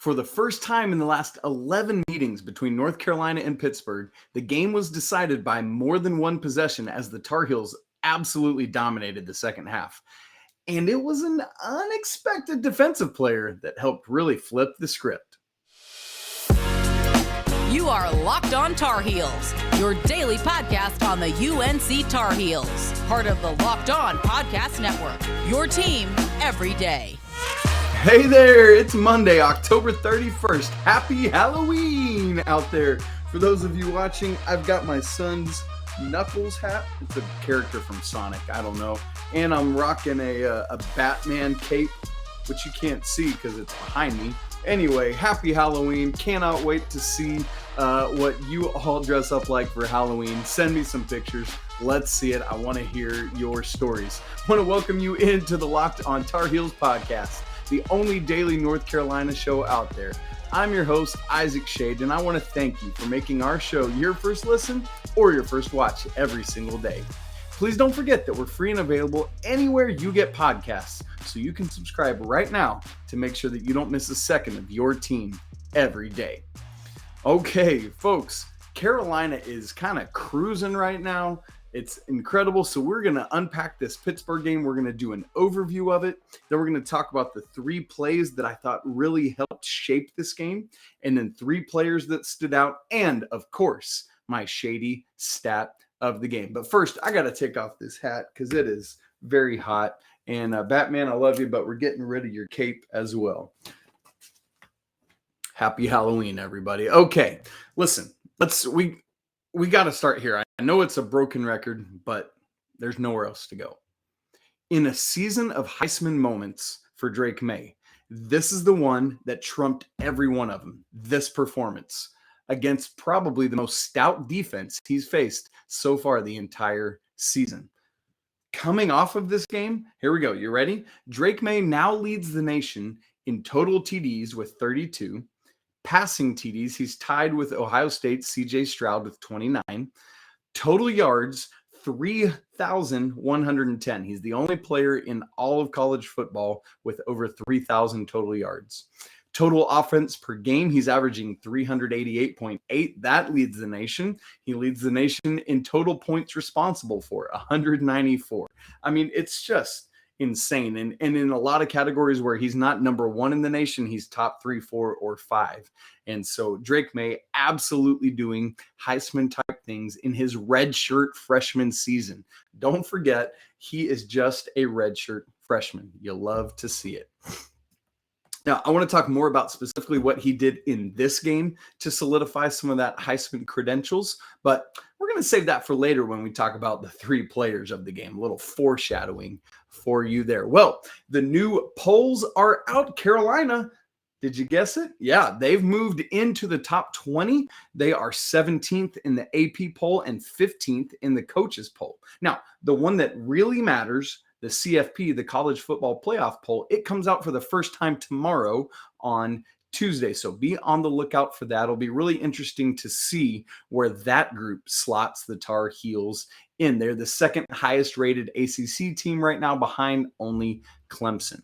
For the first time in the last 11 meetings between North Carolina and Pittsburgh, the game was decided by more than one possession as the Tar Heels absolutely dominated the second half. And it was an unexpected defensive player that helped really flip the script. You are Locked On Tar Heels, your daily podcast on the UNC Tar Heels, part of the Locked On Podcast Network, your team every day. Hey there, it's Monday, October 31st. Happy Halloween out there. For those of you watching, I've got my son's Knuckles hat. It's a character from Sonic, I don't know. And I'm rocking a Batman cape, which you can't see because it's behind me. Anyway, happy Halloween. Cannot wait to see what you all dress up like for Halloween. Send me some pictures. Let's see it. I want to hear your stories. I want to welcome you into the Locked On Tar Heels podcast, the only daily North Carolina show out there. I'm your host, Isaac Shady, and I want to thank you for making our show your first listen or your first watch every single day. Please don't forget that we're free and available anywhere you get podcasts, so you can subscribe right now to make sure that you don't miss a second of your team every day. Okay, folks, Carolina is kind of cruising right now. It's incredible. So we're going to unpack this Pittsburgh game. We're going to do an overview of it. Then we're going to talk about the three plays that I thought really helped shape this game. And then three players that stood out. And of course, my shady stat of the game. But first, I got to take off this hat because it is very hot. And Batman, I love you, but we're getting rid of your cape as well. Happy Halloween, everybody. Okay, listen, we got to start here. I know it's a broken record, but there's nowhere else to go. In a season of Heisman moments for Drake Maye, this is the one that trumped every one of them. This performance against probably the most stout defense he's faced so far the entire season. Coming off of this game, here we go. You ready? Drake Maye now leads the nation in total TDs with 32. Passing TDs, he's tied with Ohio State's C.J. Stroud with 29. Total yards, 3,110. He's the only player in all of college football with over 3,000 total yards. Total offense per game, he's averaging 388.8. That leads the nation. He leads the nation in total points responsible for, 194. I mean, it's just insane. And in a lot of categories where he's not number one in the nation, he's top 3, 4, or 5. And so Drake Maye absolutely doing Heisman type things in his redshirt freshman season. Don't forget, he is just a redshirt freshman. You love to see it. Now, I want to talk more about specifically what he did in this game to solidify some of that Heisman credentials, but we're going to save that for later when we talk about the three players of the game. A little foreshadowing for you there. Well, the new polls are out. Carolina, did you guess it? Yeah, they've moved into the top 20. They are 17th in the AP poll and 15th in the coaches poll. Now, the one that really matters, the CFP, the College Football Playoff poll, it comes out for the first time tomorrow on Tuesday. So be on the lookout for that. It'll be really interesting to see where that group slots the Tar Heels in. They're the second highest rated ACC team right now, behind only Clemson.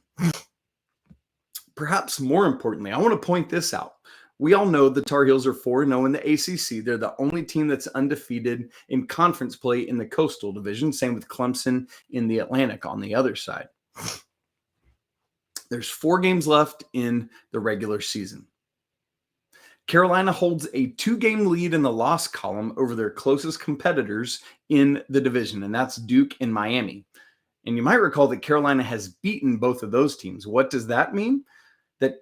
Perhaps more importantly, I want to point this out. We all know the Tar Heels are 4-0 in the ACC. They're the only team that's undefeated in conference play in the Coastal Division. Same with Clemson in the Atlantic on the other side. There's 4 games left in the regular season. Carolina holds a 2-game lead in the loss column over their closest competitors in the division, and that's Duke and Miami. And you might recall that Carolina has beaten both of those teams. What does that mean? That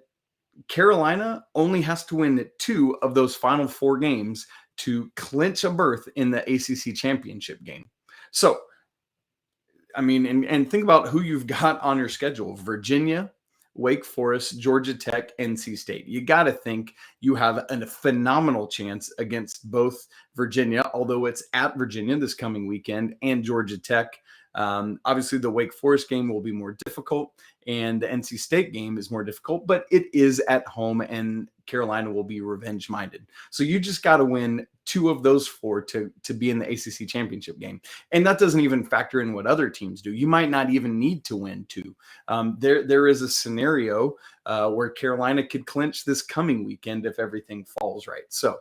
Carolina only has to win 2 of those final 4 games to clinch a berth in the ACC Championship Game. So, I mean, and think about who you've got on your schedule. Virginia, Wake Forest, Georgia Tech, NC State. You got to think you have a phenomenal chance against both Virginia, although it's at Virginia this coming weekend, and Georgia Tech Obviously, the Wake Forest game will be more difficult, and the NC State game is more difficult, but it is at home, and Carolina will be revenge-minded. So you just got to win 2 of those 4 to be in the ACC Championship game. And that doesn't even factor in what other teams do. You might not even need to win 2. There is a scenario where Carolina could clinch this coming weekend if everything falls right. So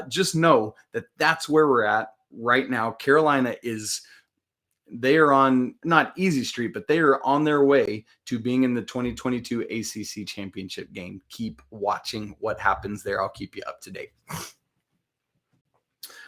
just know that that's where we're at right now. Carolina they are on not easy street, but they are on their way to being in the 2022 ACC Championship game. Keep watching what happens there. I'll keep you up to date.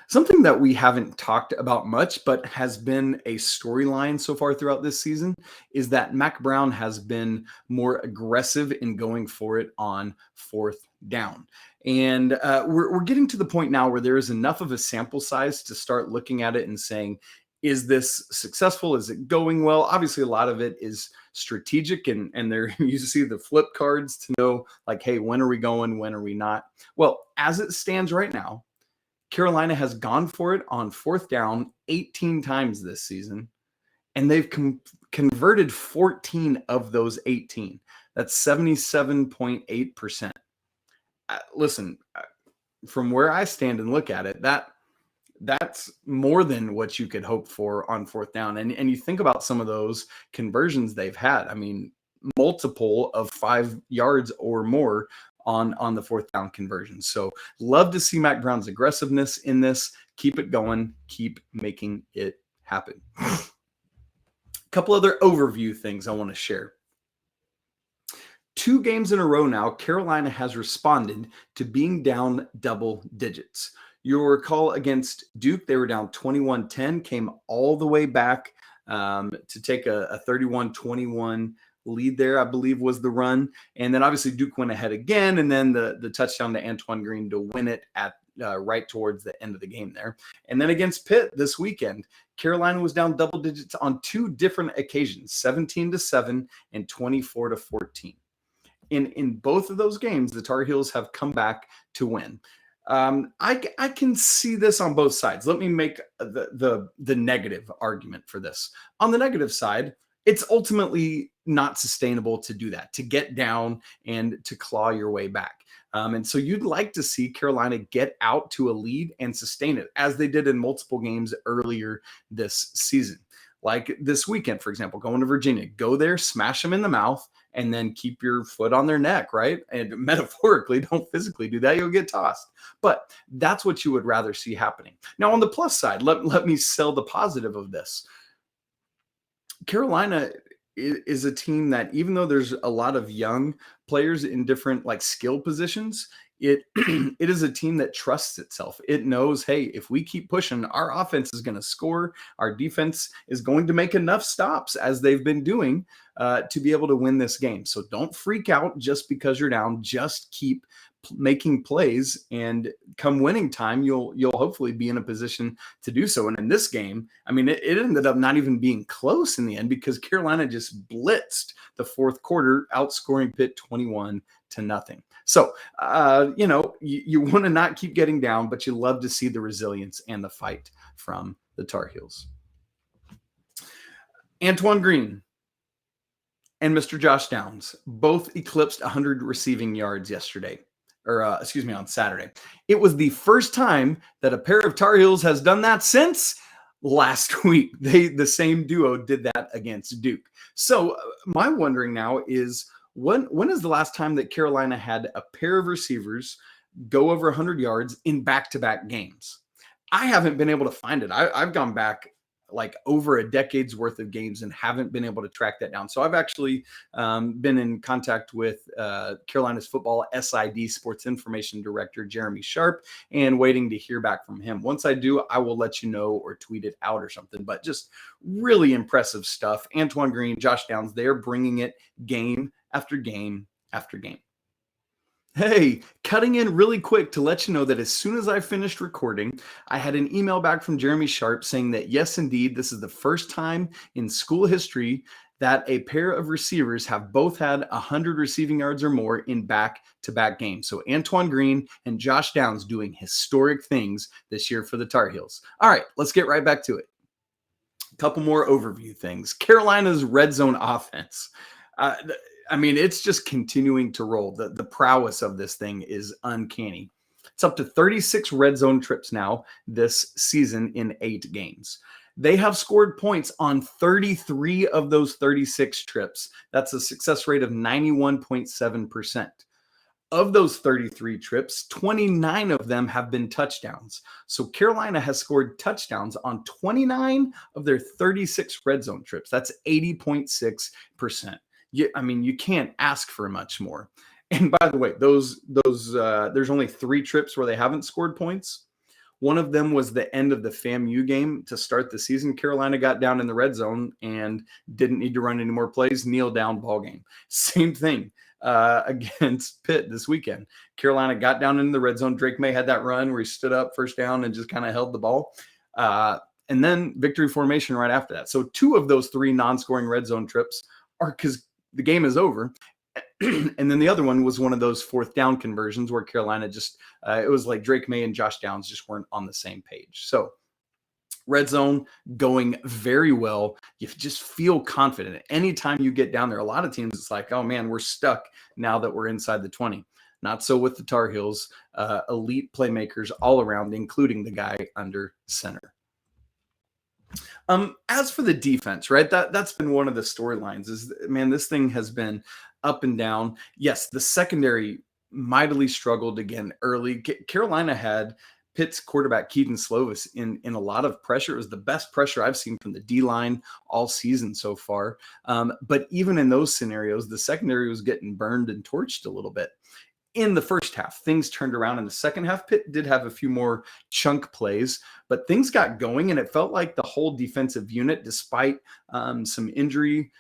Something that we haven't talked about much, but has been a storyline so far throughout this season, is that Mack Brown has been more aggressive in going for it on 4th down. And we're getting to the point now where there is enough of a sample size to start looking at it and saying, is this successful? Is it going well? Obviously, a lot of it is strategic, and there you see the flip cards to know, like, hey, when are we going? When are we not? Well, as it stands right now, Carolina has gone for it on 4th down 18 times this season, and they've converted 14 of those 18. That's 77.8%. Listen, from where I stand and look at it, that's more than what you could hope for on 4th down. And you think about some of those conversions they've had. I mean, multiple of 5 yards or more on the 4th down conversion. So love to see Mack Brown's aggressiveness in this. Keep it going. Keep making it happen. A couple other overview things I want to share. 2 games in a row now, Carolina has responded to being down double digits. You'll recall against Duke, they were down 21-10, came all the way back to take a 31-21 lead there, I believe was the run. And then obviously Duke went ahead again, and then the touchdown to Antoine Greene to win it at right towards the end of the game there. And then against Pitt this weekend, Carolina was down double digits on 2 different occasions, 17-7 and 24-14. In both of those games, the Tar Heels have come back to win. I can see this on both sides. Let me make the negative argument for this. On the negative side, it's ultimately not sustainable to do that, to get down and to claw your way back. And so you'd like to see Carolina get out to a lead and sustain it, as they did in multiple games earlier this season. Like this weekend, for example, going to Virginia, go there, smash them in the mouth, and then keep your foot on their neck, right? And metaphorically, don't physically do that. You'll get tossed. But that's what you would rather see happening. Now, on the plus side, let me sell the positive of this. Carolina is a team that, even though there's a lot of young players in different skill positions, it is a team that trusts itself. It knows, hey, if we keep pushing, our offense is going to score. Our defense is going to make enough stops, as they've been doing, to be able to win this game. So don't freak out just because you're down. Just keep making plays, and come winning time, you'll hopefully be in a position to do so. And in this game, I mean, it ended up not even being close in the end, because Carolina just blitzed the 4th quarter, outscoring Pitt 21-0. So, you want to not keep getting down, but you love to see the resilience and the fight from the Tar Heels. Antoine Greene and Mr. Josh Downs both eclipsed 100 receiving yards yesterday. On Saturday. It was the first time that a pair of Tar Heels has done that since last week. The same duo did that against Duke. So my wondering now is, when is the last time that Carolina had a pair of receivers go over 100 yards in back-to-back games? I haven't been able to find it. I've gone back over a decade's worth of games and haven't been able to track that down. So I've actually been in contact with Carolina's football SID, Sports Information Director Jeremy Sharp, and waiting to hear back from him. Once I do, I will let you know, or tweet it out or something. But just really impressive stuff. Antoine Greene, Josh Downs, they're bringing it game after game after game. Hey, cutting in really quick to let you know that as soon as I finished recording, I had an email back from Jeremy Sharp saying that, yes, indeed, this is the first time in school history that a pair of receivers have both had 100 receiving yards or more in back-to-back games. So Antoine Greene and Josh Downs doing historic things this year for the Tar Heels. All right, let's get right back to it. Couple more overview things. Carolina's red zone offense. It's just continuing to roll. The prowess of this thing is uncanny. It's up to 36 red zone trips now this season in 8 games. They have scored points on 33 of those 36 trips. That's a success rate of 91.7%. Of those 33 trips, 29 of them have been touchdowns. So Carolina has scored touchdowns on 29 of their 36 red zone trips. That's 80.6%. You can't ask for much more. And by the way, there's only 3 trips where they haven't scored points. One of them was the end of the FAMU game to start the season. Carolina got down in the red zone and didn't need to run any more plays. Kneel down ball game. Same thing against Pitt this weekend. Carolina got down in the red zone. Drake Maye had that run where he stood up first down and just kind of held the ball. And then victory formation right after that. So 2 of those 3 non-scoring red zone trips are because the game is over. And then the other one was one of those 4th down conversions where Carolina just, it was like Drake Maye and Josh Downs just weren't on the same page. So red zone going very well. You just feel confident. Anytime you get down there, a lot of teams, it's like, oh man, we're stuck now that we're inside the 20. Not so with the Tar Heels. Elite playmakers all around, including the guy under center. As for the defense, right, that's been one of the storylines is, man, this thing has been up and down. Yes, the secondary mightily struggled again early. Carolina had Pitt's quarterback Keaton Slovis in a lot of pressure. It was the best pressure I've seen from the D-line all season so far. But even in those scenarios, the secondary was getting burned and torched a little bit. In the first half, things turned around. In the second half, Pitt did have a few more chunk plays, but things got going, and it felt like the whole defensive unit, despite some injury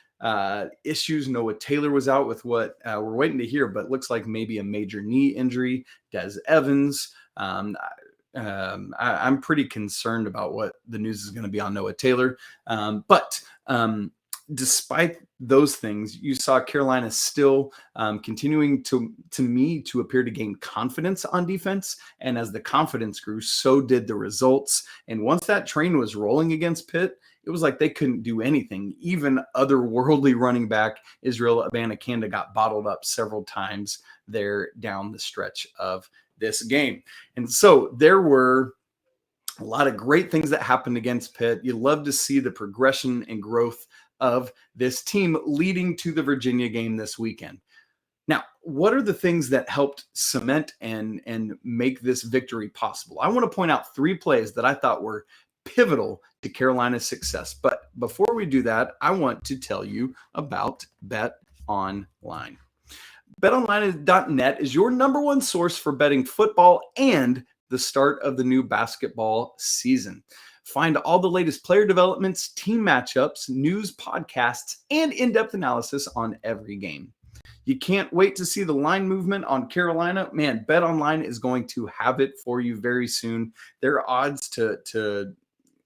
issues. Noah Taylor was out with what we're waiting to hear, but it looks like maybe a major knee injury. Des Evans. I'm pretty concerned about what the news is going to be on Noah Taylor. But despite those things, you saw Carolina still continuing to appear to gain confidence on defense. And as the confidence grew, so did the results. And once that train was rolling against Pitt, it was like they couldn't do anything. Even otherworldly running back Israel Abanikanda got bottled up several times there down the stretch of this game. And so there were a lot of great things that happened against Pitt. You love to see the progression and growth of this team leading to the Virginia game this weekend. Now, what are the things that helped cement and make this victory possible? I want to point out 3 plays that I thought were pivotal to Carolina's success. But before we do that, I want to tell you about Bet Online. BetOnline.net is your number one source for betting football and the start of the new basketball season. Find all the latest player developments, team matchups, news, podcasts, and in-depth analysis on every game. You can't wait to see the line movement on Carolina. Man, BetOnline is going to have it for you very soon. Their odds to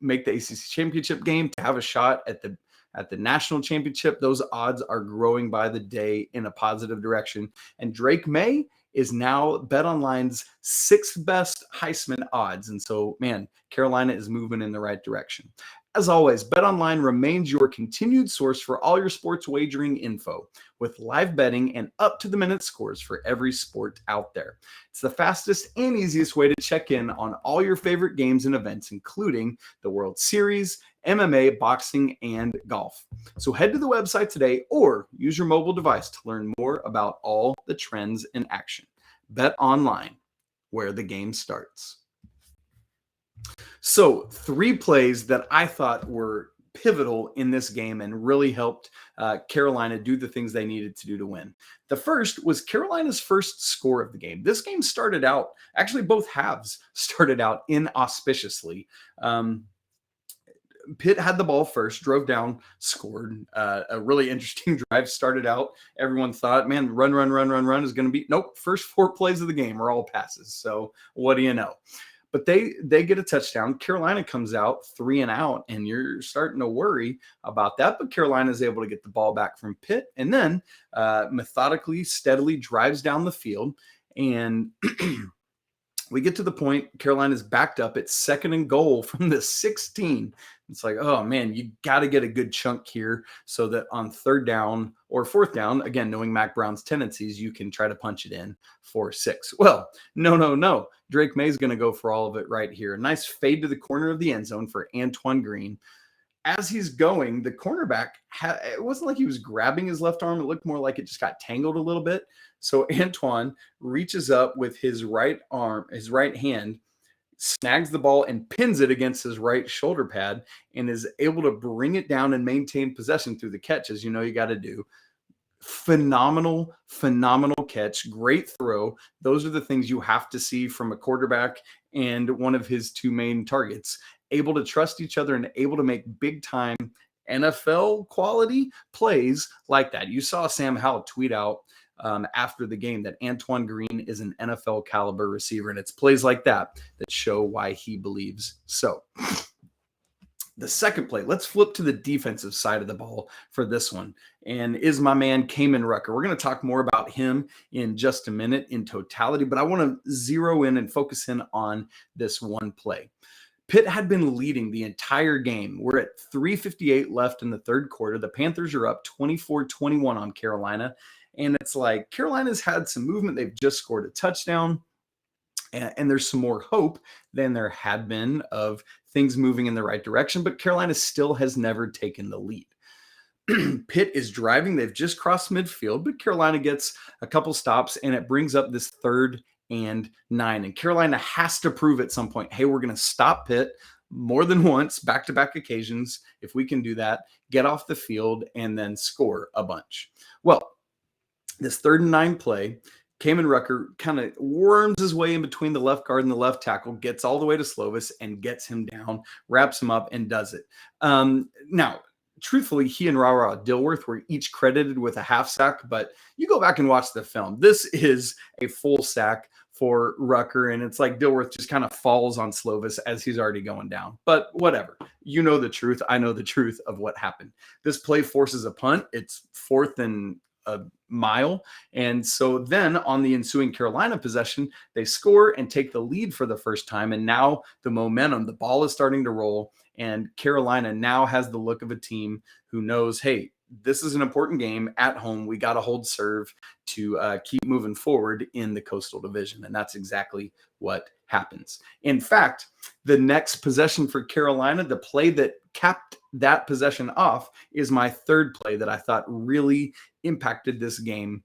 make the ACC Championship game, to have a shot at the national championship, those odds are growing by the day in a positive direction. And Drake Maye is now BetOnline's 6th best Heisman odds. And so, man, Carolina is moving in the right direction. As always, BetOnline remains your continued source for all your sports wagering info, with live betting and up-to-the-minute scores for every sport out there. It's the fastest and easiest way to check in on all your favorite games and events, including the World Series, MMA, boxing, and golf. So head to the website today or use your mobile device to learn more about all the trends in action. Bet Online, where the game starts. So 3 plays that I thought were pivotal in this game and really helped Carolina do the things they needed to do to win. The first was Carolina's first score of the game. This game started out, actually both halves started out inauspiciously. Pitt had the ball first, drove down, scored. A really interesting drive started out. Everyone thought, man, run is going to be, nope, first 4 plays of the game are all passes. So what do you know? But they get a touchdown. Carolina comes out 3 and out, and you're starting to worry about that. But Carolina is able to get the ball back from Pitt, and then methodically, steadily drives down the field. And We get to the point, Carolina's backed up. It's 2nd and goal from the 16. It's like, oh man, you got to get a good chunk here so that on 3rd down or 4th down, again, knowing Mack Brown's tendencies, you can try to punch it in for 6. Well, no. Drake Maye is going to go for all of it right here. Nice fade to the corner of the end zone for Antoine Greene. As he's going, the cornerback, it wasn't like he was grabbing his left arm. It looked more like it just got tangled a little bit. So Antoine reaches up with his right hand, snags the ball and pins it against his right shoulder pad and is able to bring it down and maintain possession through the catch, as you know you got to do. Phenomenal catch. Great throw. Those are the things you have to see from a quarterback and one of his 2 main targets. Able to trust each other and able to make big time NFL quality plays like that. You saw Sam Howell tweet out after the game that Antoine Greene is an NFL caliber receiver, and it's plays like that show why he believes so. The second play, let's flip to the defensive side of the ball for this one, and is my man Kaimon Rucker. We're going to talk more about him in just a minute in totality, but I want to zero in and focus in on this one play. Pitt had been leading the entire game. We're at 3:58 left in the 3rd quarter. The Panthers are up 24-21 on Carolina. And it's like Carolina's had some movement. They've just scored a touchdown. And there's some more hope than there had been of things moving in the right direction. But Carolina still has never taken the lead. Pitt is driving. They've just crossed midfield. But Carolina gets a couple stops. And it brings up this 3rd and 9. And Carolina has to prove at some point, hey, we're going to stop Pitt more than once, back-to-back occasions. If we can do that, get off the field and then score a bunch. Well, this 3rd and 9 play, Kaimon Rucker kind of worms his way in between the left guard and the left tackle, gets all the way to Slovis and gets him down, wraps him up and does it. Now, truthfully, he and Rara Dilworth were each credited with a half sack, but you go back and watch the film. This is a full sack for Rucker, and it's like Dilworth just kind of falls on Slovis as he's already going down. But whatever. You know the truth. I know the truth of what happened. This play forces a punt. It's 4th and a mile. And so then on the ensuing Carolina possession, they score and take the lead for the first time. And now the momentum, the ball is starting to roll. And Carolina now has the look of a team who knows, hey, this is an important game at home. We got to hold serve to keep moving forward in the Coastal Division. And that's exactly what happens. In fact, the next possession for Carolina, the play that capped that possession off, is my 3rd play that I thought really impacted this game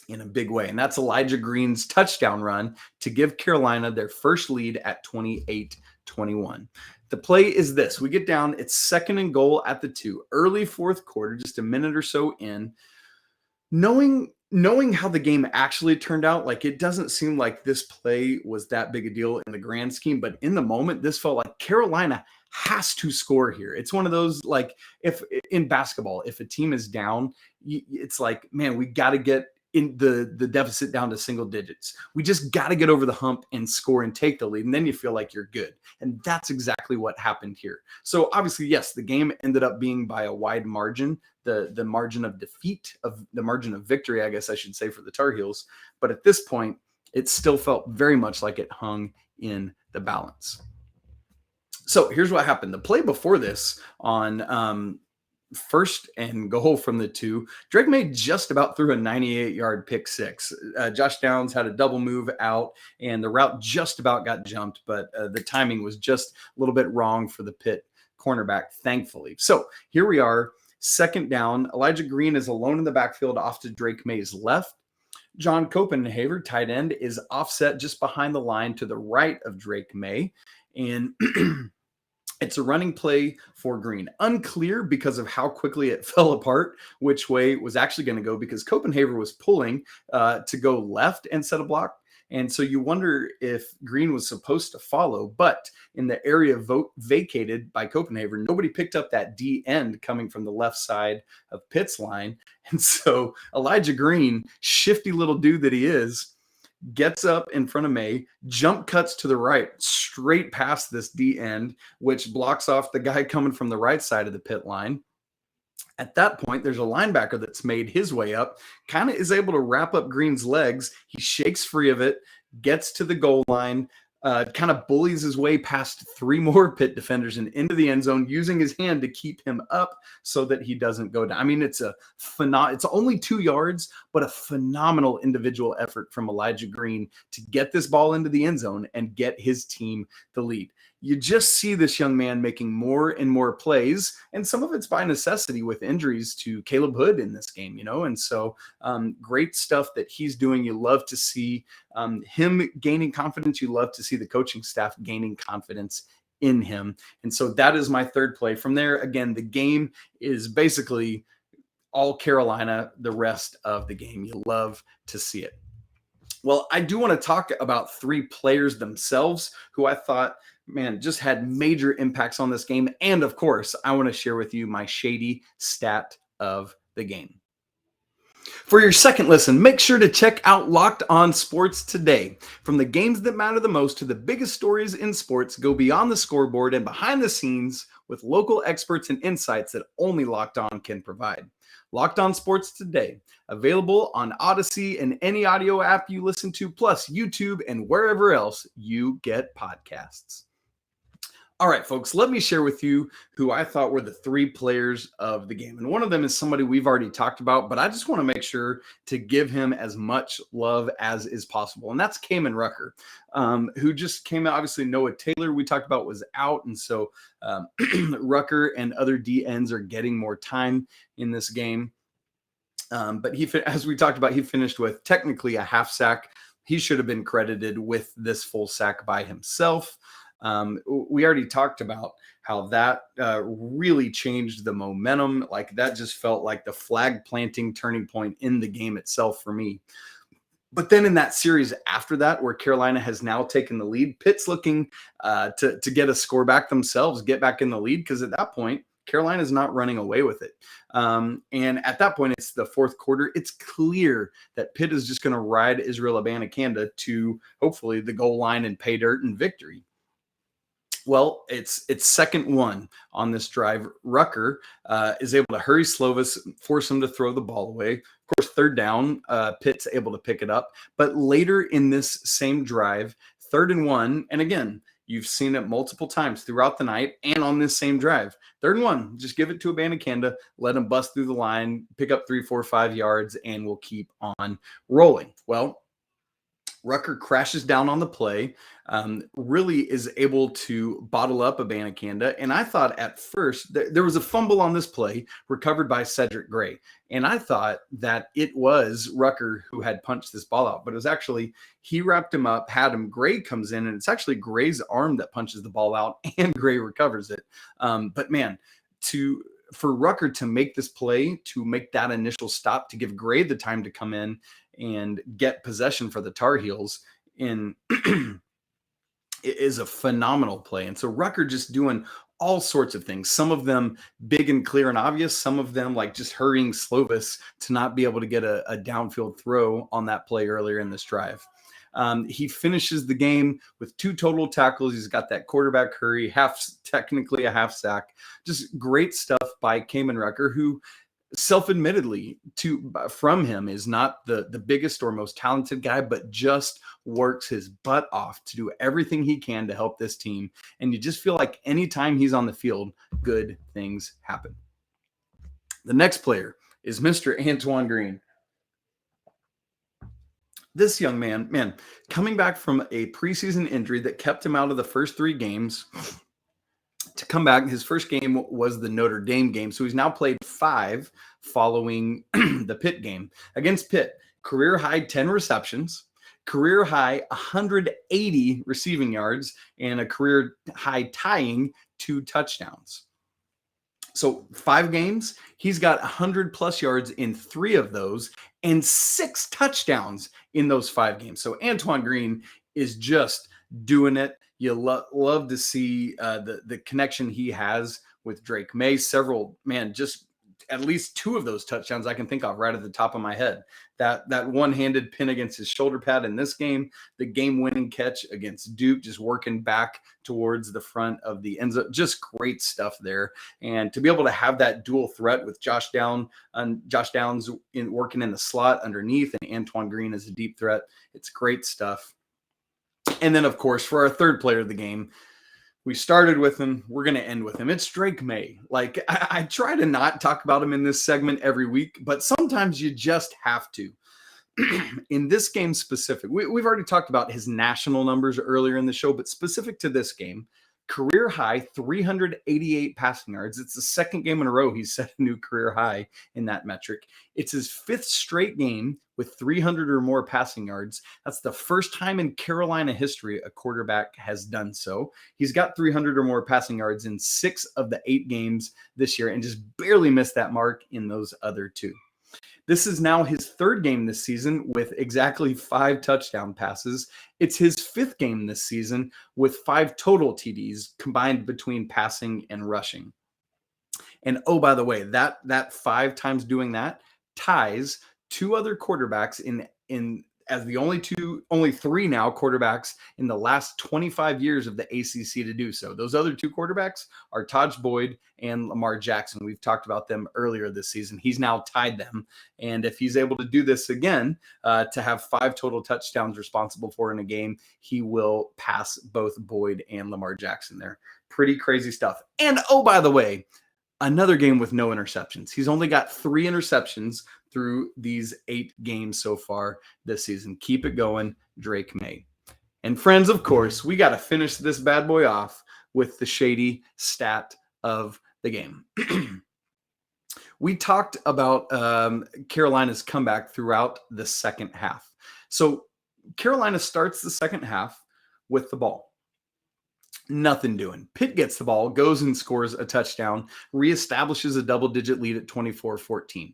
in a big way. And that's Elijah Green's touchdown run to give Carolina their first lead at 28-21. The play is this. We get down. It's 2nd and goal at the 2. Early 4th quarter, just a minute or so in. Knowing how the game actually turned out, like it doesn't seem like this play was that big a deal in the grand scheme. But in the moment, this felt like Carolina has to score here. It's one of those, like if in basketball, if a team is down, it's like, man, we got to get in the deficit down to single digits. We just got to get over the hump and score and take the lead. And then you feel like you're good. And that's exactly what happened here. So obviously, yes, the game ended up being by a wide margin, the margin of defeat, of the margin of victory, I guess I should say, for the Tar Heels. But at this point, it still felt very much like it hung in the balance. So here's what happened. The play before this on 1st and goal from the 2, Drake Maye just about threw a 98-yard pick 6. Josh Downs had a double move out, and the route just about got jumped, but the timing was just a little bit wrong for the Pitt cornerback, thankfully. So here we are, 2nd down. Elijah Greene is alone in the backfield off to Drake Maye's left. John Copenhaver, tight end, is offset just behind the line to the right of Drake Maye, and it's a running play for Greene. Unclear because of how quickly it fell apart, which way it was actually going to go, because Copenhaver was pulling to go left and set a block. And so you wonder if Greene was supposed to follow, but in the area vacated by Copenhaver, nobody picked up that D end coming from the left side of Pitt's line. And so Elijah Greene, shifty little dude that he is, gets up in front of Maye, jump cuts to the right, straight past this D end, which blocks off the guy coming from the right side of the Pitt line. At that point, there's a linebacker that's made his way up, kind of is able to wrap up Greene's legs. He shakes free of it, gets to the goal line, kind of bullies his way past 3 more Pitt defenders and into the end zone, using his hand to keep him up so that he doesn't go down. I mean, it's only 2 yards, but a phenomenal individual effort from Elijah Greene to get this ball into the end zone and get his team the lead. You just see this young man making more and more plays, and some of it's by necessity with injuries to Caleb Hood in this game, and so great stuff that he's doing. You love to see him gaining confidence. You love to see the coaching staff gaining confidence in him. And so that is my third play. From there, again, the game is basically all Carolina the rest of the game. You love to see it. Well, I do want to talk about 3 players themselves who I thought, man, just had major impacts on this game. And of course, I want to share with you my Shady stat of the game. For your second listen, make sure to check out Locked On Sports today. From the games that matter the most to the biggest stories in sports, go beyond the scoreboard and behind the scenes with local experts and insights that only Locked On can provide. Locked On Sports today, available on Odyssey and any audio app you listen to, plus YouTube and wherever else you get podcasts. All right, folks, let me share with you who I thought were the 3 players of the game. And one of them is somebody we've already talked about, but I just want to make sure to give him as much love as is possible. And that's Kaimon Rucker, who just came out. Obviously, Noah Taylor, we talked about, was out. And so Rucker and other DNs are getting more time in this game. But as we talked about, he finished with technically a half sack. He should have been credited with this full sack by himself. We already talked about how that really changed the momentum. Like, that just felt like the flag planting turning point in the game itself for me. But then in that series after that, where Carolina has now taken the lead, Pitt's looking to get a score back themselves, get back in the lead, because at that point, Carolina's not running away with it. And at that point, it's the fourth quarter. It's clear that Pitt is just going to ride Israel Abanikanda to hopefully the goal line and pay dirt and victory. Well, it's second one on this drive. Rucker is able to hurry Slovis, force him to throw the ball away. Of course, third down, Pitt's able to pick it up. But later in this same drive, 3rd and 1, and again, you've seen it multiple times throughout the night and on this same drive. 3rd and 1, just give it to Abanikanda, let him bust through the line, pick up 3, 4, 5 yards, and we'll keep on rolling. Well, Rucker crashes down on the play, really is able to bottle up Abanikanda. And I thought at first there was a fumble on this play recovered by Cedric Gray. And I thought that it was Rucker who had punched this ball out, but it was actually, he wrapped him up, had him. Gray comes in, and it's actually Gray's arm that punches the ball out, and Gray recovers it. But man, for Rucker to make this play, to make that initial stop, to give Gray the time to come in and get possession for the Tar Heels it is a phenomenal play. And so Rucker just doing all sorts of things, some of them big and clear and obvious, some of them like just hurrying Slovis to not be able to get a downfield throw on that play earlier in this drive. He finishes the game with 2 total tackles. He's got that quarterback hurry, technically a half sack. Just great stuff by Kaimon Rucker, who self-admittedly from him is not the biggest or most talented guy, but just works his butt off to do everything he can to help this team. And you just feel like anytime he's on the field, good things happen. The next player is Mr. Antoine Greene. This young man, coming back from a preseason injury that kept him out of the first 3 games, to come back. His first game was the Notre Dame game. So he's now played 5 following the Pitt game. Against Pitt, career high 10 receptions, career high 180 receiving yards, and a career high tying 2 touchdowns. So 5 games, he's got 100 plus yards in 3 of those and 6 touchdowns in those 5 games. So Antoine Greene is just doing it. You love to see the connection he has with Drake Maye. Just at least 2 of those touchdowns I can think of right at the top of my head. That one-handed pin against his shoulder pad in this game, the game-winning catch against Duke, just working back towards the front of the end zone. Just great stuff there. And to be able to have that dual threat with Josh Downs working in the slot underneath, and Antoine Greene as a deep threat, it's great stuff. And then, of course, for our third player of the game, we started with him. We're going to end with him. It's Drake Maye. Like, I try to not talk about him in this segment every week, but sometimes you just have to. In this game specific, we've already talked about his national numbers earlier in the show, but specific to this game, career high 388 passing yards. It's the second game in a row he's set a new career high in that metric. It's his fifth straight game with 300 or more passing yards. That's the first time in Carolina history a quarterback has done so. He's got 300 or more passing yards in 6 of the 8 games this year and just barely missed that mark in those other 2. This is now his third game this season with exactly 5 touchdown passes. It's his 5th game this season with 5 total TDs combined between passing and rushing. And oh, by the way, that 5 times doing that ties 2 other quarterbacks in as the only 3 now quarterbacks in the last 25 years of the ACC to do so. Those other 2 quarterbacks are Tajh Boyd and Lamar Jackson. We've talked about them earlier this season. He's now tied them. And if he's able to do this again, to have 5 total touchdowns responsible for in a game, he will pass both Boyd and Lamar Jackson there. Pretty crazy stuff. And oh, by the way, another game with no interceptions. He's only got 3 interceptions through these 8 games so far this season. Keep it going, Drake Maye. And friends, of course, we got to finish this bad boy off with the Shady stat of the game. We talked about Carolina's comeback throughout the second half. So Carolina starts the second half with the ball. Nothing doing. Pitt gets the ball, goes and scores a touchdown, reestablishes a double-digit lead at 24-14.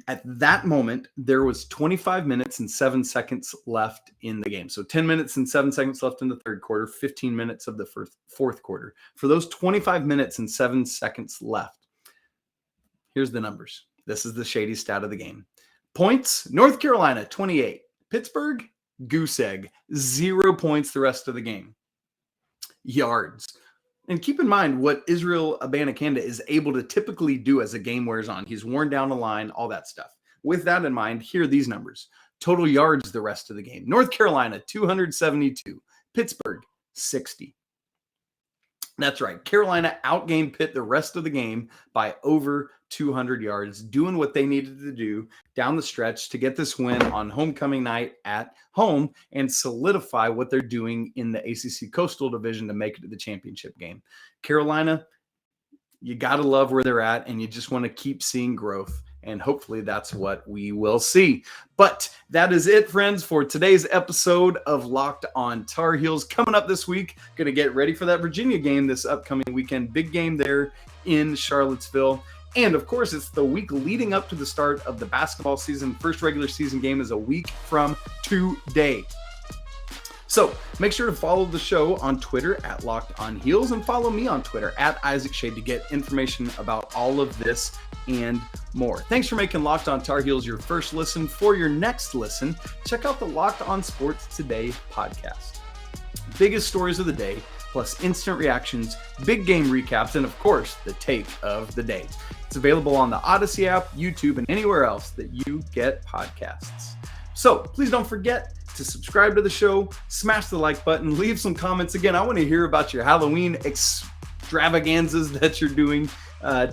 At that moment, there was 25 minutes and 7 seconds left in the game. So 10 minutes and 7 seconds left in the third quarter, 15 minutes of the fourth quarter. For those 25 minutes and 7 seconds left, here's the numbers. This is the Shady stat of the game. Points, North Carolina, 28. Pittsburgh, goose egg, 0 points the rest of the game. Yards. And keep in mind what Israel Abanikanda is able to typically do as the game wears on. He's worn down the line, all that stuff. With that in mind, here are these numbers. Total yards the rest of the game. North Carolina, 272. Pittsburgh, 60. That's right. Carolina outgained Pitt the rest of the game by over 200 yards, doing what they needed to do down the stretch to get this win on homecoming night at home and solidify what they're doing in the ACC Coastal Division to make it to the championship game. Carolina, you got to love where they're at, and you just want to keep seeing growth. And hopefully that's what we will see. But that is it, friends, for today's episode of Locked on Tar Heels. Coming up this week, going to get ready for that Virginia game this upcoming weekend. Big game there in Charlottesville. And, of course, it's the week leading up to the start of the basketball season. First regular season game is a week from today. So make sure to follow the show on Twitter at Locked on Heels and follow me on Twitter at Isaac Shade to get information about all of this and more. Thanks for making Locked on Tar Heels your first listen. For your next listen, check out the Locked on Sports Today podcast. Biggest stories of the day, plus instant reactions, big game recaps, and of course, the take of the day. It's available on the Odyssey app, YouTube, and anywhere else that you get podcasts. So please don't forget to subscribe to the show, smash the like button, leave some comments. Again, I want to hear about your Halloween extravaganzas that you're doing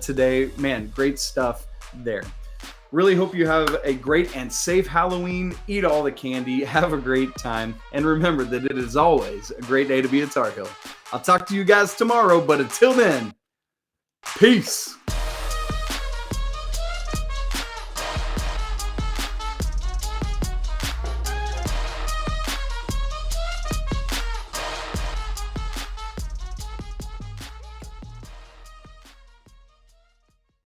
today. Man, great stuff there. Really hope you have a great and safe Halloween. Eat all the candy. Have a great time. And remember that it is always a great day to be a Tar Heel. I'll talk to you guys tomorrow, but until then, peace.